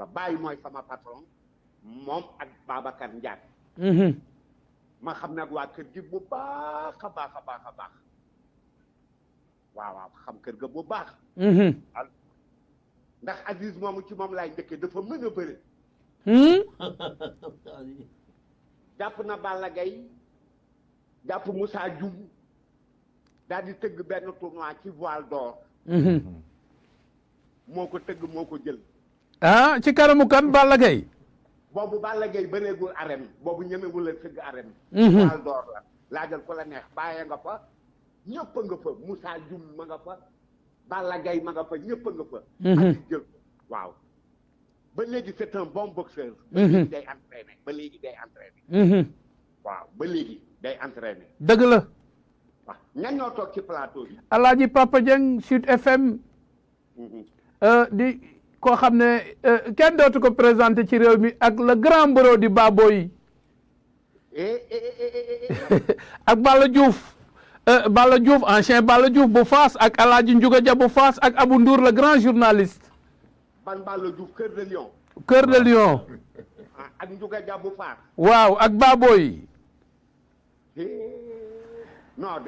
la Baye mooy sama patron moom ak Babacar Ndiaye ma xam nag waa kër gi bu baax a baax a baax a baax waaw xam kër ga bu baax ndax Aziz moomu ci moom laay njëkkee dafa mën a bëre jàpp na Balla Gaye jàpp Moussa Dioum daal di tëgg benn tournoi ci voile d'or moo ko tëgg moo ko jël ci kanamu kan Balla Gaye boobu Balla Gaye bëreegul arène boobu ñemewul la tëgg arène voile d'or la laajal ko la neex bàyyee nga fa ñëpp nga fa Moussa Dioum ma nga fa Balla Gaye ma nga fa ñëpp nga fa ak jël waaw ba léegi c'est un bon boxeur ba léegi day entraîné ba léegi day entraîné waaw ba léegi day entraîné dëgg la waaw ñan ñoo toog ci plateau bi Alaaji Papa Dieng Sud FM di koo xam ne kenn dootu ko présenté ci réew mi ak le grand mboro di Baboy ak Balla Diouf ancien Balla Diouf bu Fass ak Alaaji Ndiouga Dia bu Fass ak Abou Ndour le grand journaliste ban Balla Diouf Cœur de Lion Cœur de Lion ak Ndiouga Dia bu Fass waaw ak Baboy non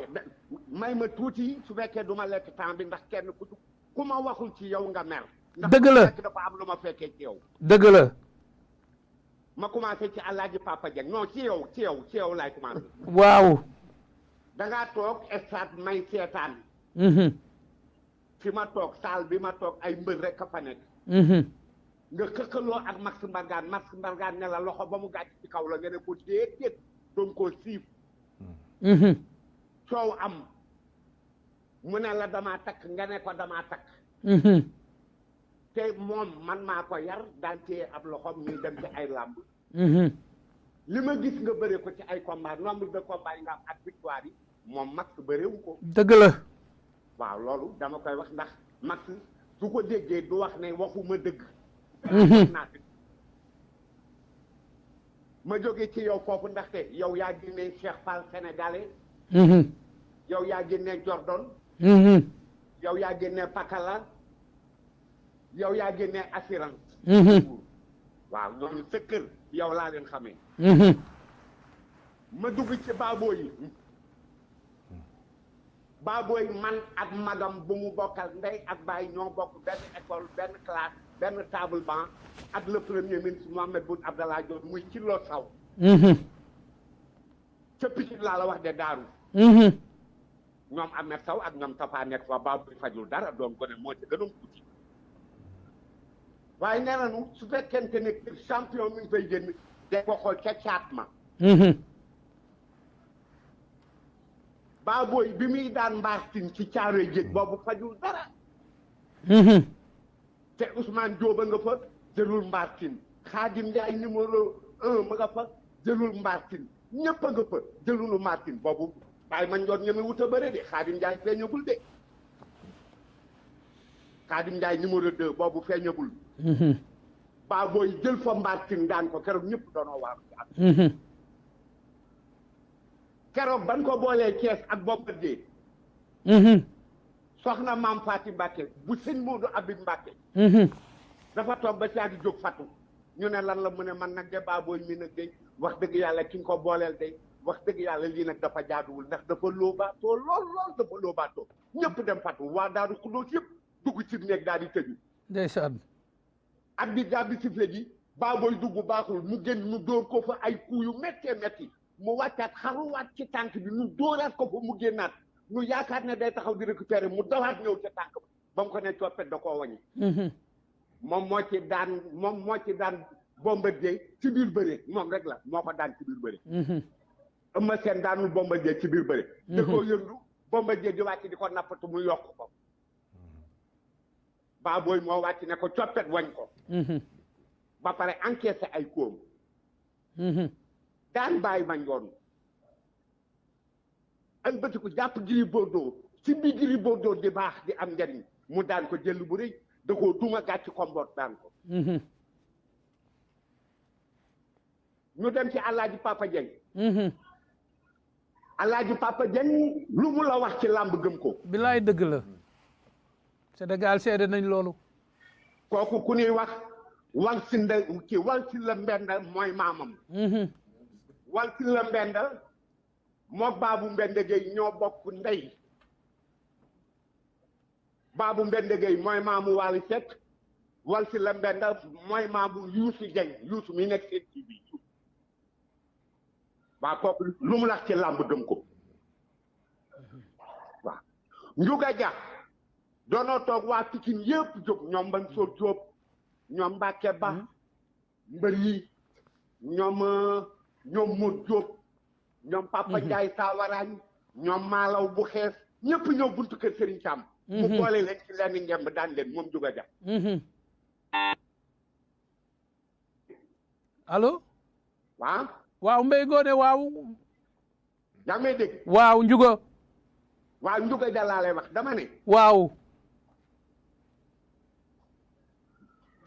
may ma tuuti su fekkee du ma lekk temps bi ndax kenn ku ma waxul ci yow nga mer dëgg la ndax dafa am lu ma fekkee ci yow dëgg la ma commencé ci Alaaji Papa Dieng non ci yow laay commencé waaw da ngaa toog stade may seetaan fi ma toog salle bi ma toog ay mbër rek a fa nekk nga këkkaloo ak Max Mbargane ne la loxo ba mu gàcc ci kaw la nga ne ko déedéet doon koo siif coow am mu ne la damaa takk nga ne ko damaa takk te moom man maa ko yar daan téye ab loxoom ñuy dem ci ay làmb li ma gis nga bëre ko ci ay combat nombre de combat yi nga am ak victoire yi moom Max bërewu ko dëgg la waaw loolu dama koy wax ndax Max su ko déggee du wax ne waxuma dëgg ma jóge ci yow foofu ndaxte yow yaa génnee Cheikh Fall sénégalais yow yaa génnee Jordan yow yaa génnee Pakala yow yaa génnee assurance waaw ñooñu sa kër yow laa leen xamee ma dugg ci Baboy man ak magam bu mu bokkal ndey ak baay ñoo bokk benn école benn classe benn table banc ak le premier ministre Mohamed Boun Abdallah Dionne muy ci loo saw ca Pikine laa la wax de daaru ñoom Ahmed Sow ak ñoom Tafa nekk fa Baboy fajul dara doon ko ne moo ci gënoon tuuti waaye nee nañu su fekkente ne champion mi ngi fay génn de ko xool ca caat ma Baboy bi muy daan mbaartin ci caaroy géej boobu fajul dara te Ousmane Diop nga fa jëlul mbaartin Khadim Ndiaye numéro 1 ma nga fa jëlul mbaartin ñëpp a nga fa jëlulu mbaartin boobu bàyyi man njoon ñeme wut a bëre de Khadim Ndiaye feeñagul de Khadim Ndiaye numéro 2 boobu feeñagul Baboy jël fa mbaartin daan ko keroog ñëpp doonoo waaru ci at keroog ban ko boolee Thiès ak Bombardier soxna maam Faati Mbàkke bu sëñ Moodu Abib Mbàkke dafa toog ba caagi jóg fatu ñu ne lan la mu ne man nag de Baboy mi nag de wax dëgg yàlla ki nga ko booleel de wax dëgg yàlla lii nag dafa jaaduwul ndax dafa loobaatoo lool dafa loobaatoo ñëpp dem fatu waa Daaru Xuddoos yëpp dugg ci néeg daal di tëju ndeysaan ak bi daal di sifle ji Baboy dugg baaxul mu génn mu dóor ko fa ay coup yu méttee métti mu wàccaat xaruwaat ci tànk bi mu dóoraat ko fa mu génnaat ñu yaakaar ne day taxaw di récupérer mu dawaat ñëw ca tànk ba mu ko ne coppet da koo wañi moom moo ci daan Bombardier ci biir bëre moom rek la moo ko daan ci biir bëre Eumeu Sène daanul Bombardier ci biir bëre da koo yëndu Bombardier di wàcc di ko nappatu mu yokk ko Baboy moo wàcc ne ko coppet wañ ko ba pare encaissé ay koom daan bàyyi ma njoon ak bëtiku jàpp Gris Bordeaux ci biir Gris Bordeaux di baax di am njariñ mu daan ko jël bu rëy da koo duma gàcc komboot daan ko ñu dem ci Alaaji Papa Dieng Alaaji Papa Dieng lu mu la wax ci làmb gëm ko bilaay dëgg la Sénégal seede nañ loolu kooku ku ñuy wax wal si nda ci wal si la mbenda mooy maamam wal si la mbenda mook Baabu Mbende Gueye ñoo bokk ndey Baabu Mbende Gueye mooy maamu Wally Seck wal si la mbenda mooy maamu Youssou Dieng Youssou mi nekk seen TV waa kooku lu mu lax ci làmb dëm ko waaw Ndiouga Dia doonoo toog waa Pikine yëpp jóg ñoom Mansour Diop ñoom Mbacke Ba mbër yi ñoom Modou Diop ñoom Papa Ndiaye Sawaraañ ñoom Malaw bu xees ñëpp ñëw buntu kër Serigne Thiam mu boole leen ci lenn ngemb daan leen moom Ndiouga Dia allo waaw waaw Mbaye Ngoné waaw yaa ngi may dégg waaw Ndiouga waaw Ndiouga Dia laa lay wax dama ne waaw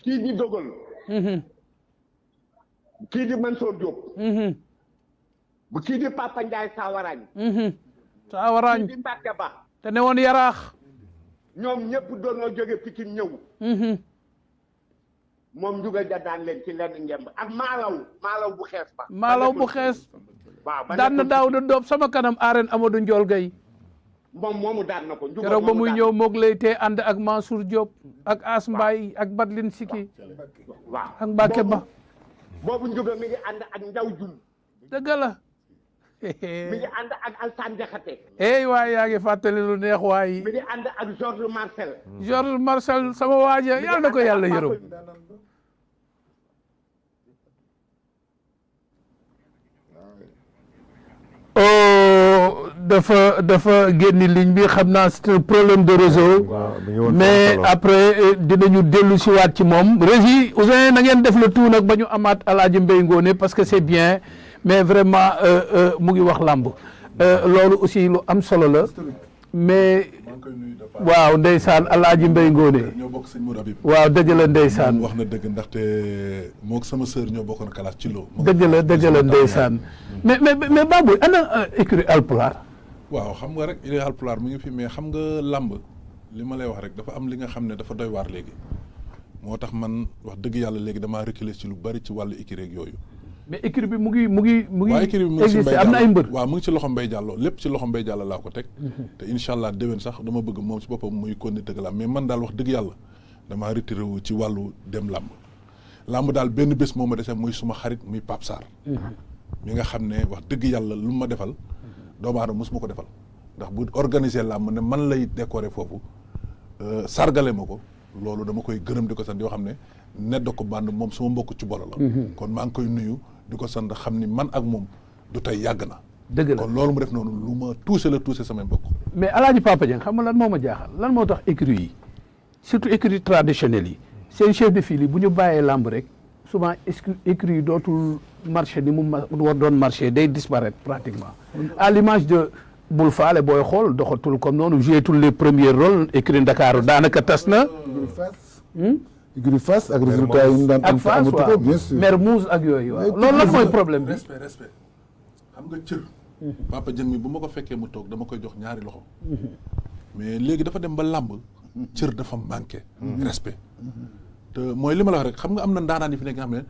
kii di dogal kii di Mansour Diop bu kii di Papa Ndiaye Sawaraañ Sawaraañ kii di Mbacke Ba te ne woon Yaraax ñoom ñëpp doonoo jóge Pikine ñëw moom Ndiouga Dia daan leen ci lenn ngemb ak maalaw bu xees ba maalaw bu xees waaw daan na daaw da doob sama kanam arène Amadou Ndiol Gueye moom moomu daan na ko keroog ba muy ñëw moog lay tee ànd ak Mansour Diop ak As Mbaye ak Badlin Siki waaw ak Mbacke Ba boobu Ndiouga mi ngi ànd ak Ndaw Jum dëgg la mi ngi ànd ak Alsane Diakhaté waay yaa ngi fàttali lu neex waay mi ngi ànd ak Georges Marcel Georges Marcel sama waaja yàlla na ko yàlla yërëm dafa génni ligne bi xam naa c'est un problème de réseau mais après dinañu dellu si waat ci moom régie Ouzin na ngeen def le tout nag ba ñu amaat Alaaji Mbaye Ngoné parce que c'est bien mais vraiment mu ngi wax làmb loolu aussi lu am solo la mais waaw ndeysaan Alaaji Mbaye Ngoné ñoo bokk sëñ Mourou Habib waaw dëgg la ndeysaan wax na dëgg ndaxte mook sama sœur ñoo bokkoon classe ci loo dëgg la ndeysaan mais Baboy ana écurie Alpulaar waaw xam nga rek il est Alpulaar mu ngi fi mais xam nga làmb li ma lay wax rek dafa am li nga xam ne dafa doy waar léegi moo tax man wax dëgg yàlla léegi damaa reculer ci lu bari ci wàllu écurie ak yooyu mais écurie bi mu ngi waaw écurie bi mu ngi ci existé am na ay mbër waaw mu ngi ci loxo Mbaye Diallo lépp ci loxo Mbaye Diallo laa ko teg te incha allah déwén sax dama bëgg moom ci boppam muy konni tëgg làmb mais man daal wax dëgg yàlla damaa retiré wu ci wàllu dem làmb daal benn bés moo ma dese muy suma xarit muy Pape Sarr mi nga xam ne wax dëgg yàlla lu ma defal doomu aadama mosuma ko defal ndax bu organiser làmb ne man lay décorer foofu sargale ma ko loolu dama koy gërëm di ko sant yoo xam ne nedda ko band moom suma mbokk ci bolo la kon maa ngi koy nuyu di ko sant xam ni man ak moom du tey yàgg na dëgg la kon loolu mu def noonu lu ma touché samay mbokk mais Alaaji Papa Dieng xam nga lan moo ma jaaxal lan moo tax écurie yi surtout écurie traditionnelle yi seen chef de file yi bu ñu bàyyee làmb rek souvent écurie yi dootul marché ni mu war doon marché day disparaître pratiquement à l'image de Bul Faale booy xool doxatul comme noonu joué tous les premiers rôles écurie Ndakaaru daanaka tas na écurie Fass ak résultat yi ñu daan am Fass waaw bien sûr Mermoz ak yooyu waaw loolu lan mooy problème bi respect xam nga cër Papa Dieng mi bu ma ko fekkee mu toog dama koy jox ñaari loxo mais léegi dafa dem ba làmb cër dafa manqué respect te mooy li ma la wax rek xam nga am na ndaanaan yi fi nekk nga xam ne